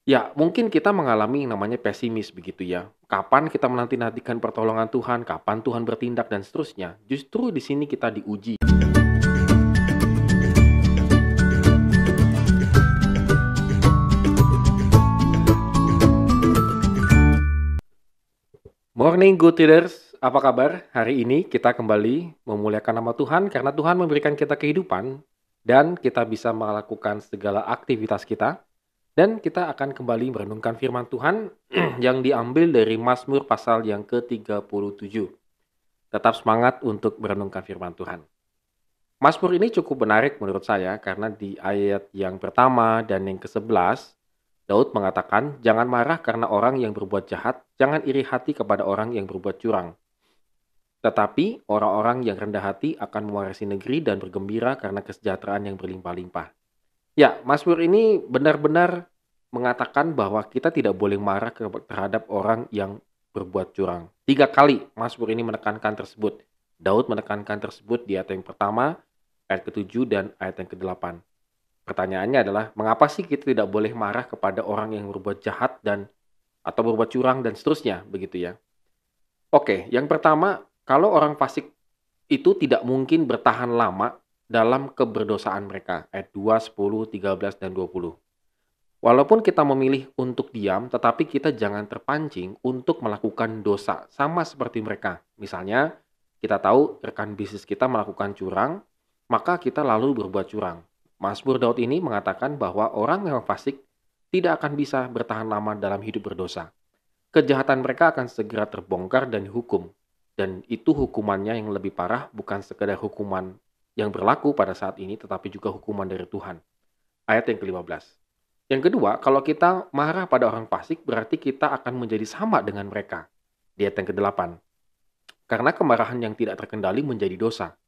Ya, mungkin kita mengalami yang namanya pesimis begitu ya. Kapan kita menanti-nantikan pertolongan Tuhan, kapan Tuhan bertindak dan seterusnya. Justru di sini kita diuji. Morning good leaders, apa kabar? Hari ini kita kembali memuliakan nama Tuhan karena Tuhan memberikan kita kehidupan dan kita bisa melakukan segala aktivitas kita. Dan kita akan kembali merenungkan firman Tuhan yang diambil dari Mazmur pasal yang ke-37. Tetap semangat untuk merenungkan firman Tuhan. Mazmur ini cukup menarik menurut saya karena di ayat yang pertama dan yang ke-11, Daud mengatakan, "Jangan marah karena orang yang berbuat jahat, jangan iri hati kepada orang yang berbuat curang. Tetapi orang-orang yang rendah hati akan mewarisi negeri dan bergembira karena kesejahteraan yang berlimpah-limpah." Ya, Mazmur ini benar-benar mengatakan bahwa kita tidak boleh marah terhadap orang yang berbuat curang. 3 kali Mazmur ini menekankan tersebut. Daud menekankan tersebut di ayat yang pertama, ayat ke-7 dan ayat yang ke-8. Pertanyaannya adalah, mengapa sih kita tidak boleh marah kepada orang yang berbuat jahat dan atau berbuat curang dan seterusnya, begitu ya? Oke, yang pertama, kalau orang fasik itu tidak mungkin bertahan lama dalam keberdosaan mereka. Ayat 2, 10, 13, dan 20. Walaupun kita memilih untuk diam, tetapi kita jangan terpancing untuk melakukan dosa, sama seperti mereka. Misalnya, kita tahu rekan bisnis kita melakukan curang, maka kita lalu berbuat curang. Mazmur Daud ini mengatakan bahwa orang yang fasik tidak akan bisa bertahan lama dalam hidup berdosa. Kejahatan mereka akan segera terbongkar dan dihukum. Dan itu hukumannya yang lebih parah, bukan sekedar hukuman yang berlaku pada saat ini, tetapi juga hukuman dari Tuhan. Ayat yang ke-15. Yang kedua, kalau kita marah pada orang fasik, berarti kita akan menjadi sama dengan mereka. Di ayat yang ke-8. Karena kemarahan yang tidak terkendali menjadi dosa.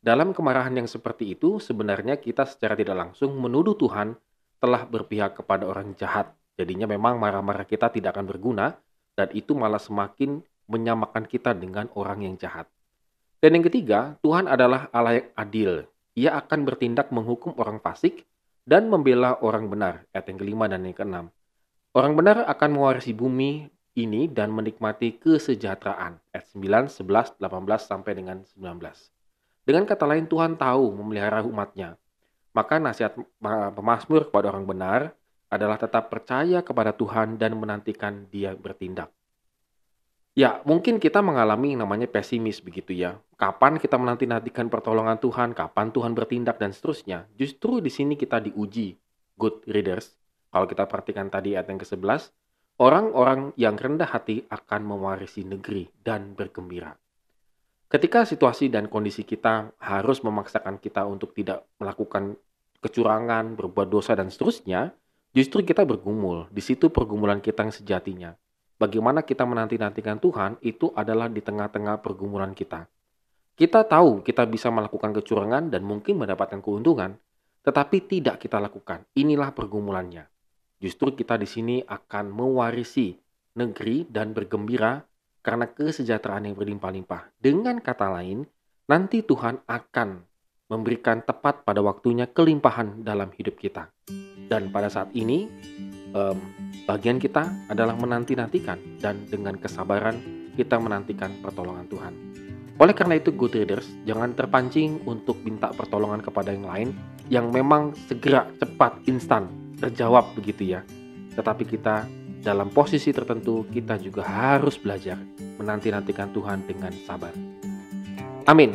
Dalam kemarahan yang seperti itu, sebenarnya kita secara tidak langsung menuduh Tuhan telah berpihak kepada orang jahat. Jadinya memang marah-marah kita tidak akan berguna, dan itu malah semakin menyamakan kita dengan orang yang jahat. Dan yang ketiga, Tuhan adalah Allah yang adil. Ia akan bertindak menghukum orang fasik dan membela orang benar. Ayat yang kelima dan yang keenam. Orang benar akan mewarisi bumi ini dan menikmati kesejahteraan. Ayat 9, 11, 18 sampai dengan 19. Dengan kata lain, Tuhan tahu memelihara umatnya. Maka nasihat pemazmur kepada orang benar adalah tetap percaya kepada Tuhan dan menantikan Dia bertindak. Ya, mungkin kita mengalami yang namanya pesimis begitu ya. Kapan kita menanti-nantikan pertolongan Tuhan, kapan Tuhan bertindak dan seterusnya. Justru di sini kita diuji, good readers. Kalau kita perhatikan tadi ayat yang ke-11, orang-orang yang rendah hati akan mewarisi negeri dan bergembira. Ketika situasi dan kondisi kita harus memaksakan kita untuk tidak melakukan kecurangan, berbuat dosa dan seterusnya, justru kita bergumul. Di situ pergumulan kita yang sejatinya. Bagaimana kita menanti-nantikan Tuhan itu adalah di tengah-tengah pergumulan kita. Kita tahu kita bisa melakukan kecurangan dan mungkin mendapatkan keuntungan, tetapi tidak kita lakukan. Inilah pergumulannya. Justru kita di sini akan mewarisi negeri dan bergembira karena kesejahteraan yang berlimpah-limpah. Dengan kata lain, nanti Tuhan akan memberikan tepat pada waktunya kelimpahan dalam hidup kita. Dan pada saat ini, bagian kita adalah menanti-nantikan dan dengan kesabaran kita menantikan pertolongan Tuhan. Oleh karena itu, good readers, jangan terpancing untuk minta pertolongan kepada yang lain yang memang segera, cepat, instan, terjawab begitu ya. Tetapi kita dalam posisi tertentu, kita juga harus belajar menanti-nantikan Tuhan dengan sabar. Amin.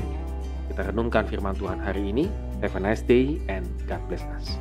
Kita renungkan firman Tuhan hari ini. Have a nice day and God bless us.